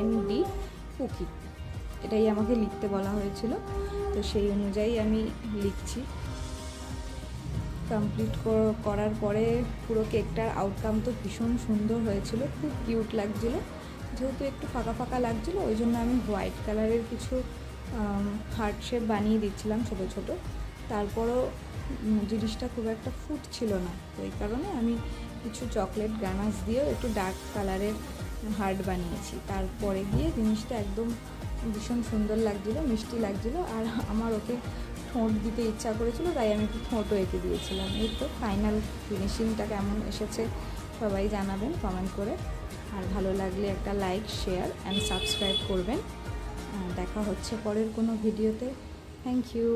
ND cookie, এটাই আমাকে লিখতে বলা হয়েছিল। তো সেই অনুযায়ী আমি লিখছি। কমপ্লিট করার পরে পুরো কেকটার আউটকাম তো ভীষণ সুন্দর হয়েছিল, খুব কিউট লাগছিল। যেহেতু একটু ফাঁকা ফাঁকা লাগছিলো, ওই জন্য আমি হোয়াইট কালারের কিছু হার্ট শেপ বানিয়ে দিচ্ছিলাম ছোটো ছোটো। তারপরও জিনিসটা খুব একটা ফুটছিল না, তো এই কারণে আমি কিছু চকলেট গানাশ দিয়েও একটু ডার্ক কালারের হার্ট বানিয়েছি। তারপরে গিয়ে জিনিসটা একদম ভীষণ সুন্দর লাগছিলো, মিষ্টি লাগছিলো। আর আমার ওকে ঠোঁট দিতে ইচ্ছা করেছিল, তাই আমি একটু ঠোঁটও এঁকে দিয়েছিলাম। এই তো ফাইনাল ফিনিশিংটা কেমন এসেছে সবাই জানাবেন কমেন্ট করে। আর ভালো লাগলে একটা লাইক, শেয়ার অ্যান্ড সাবস্ক্রাইব করবেন। দেখা হচ্ছে পরের কোনো ভিডিওতে। Thank you.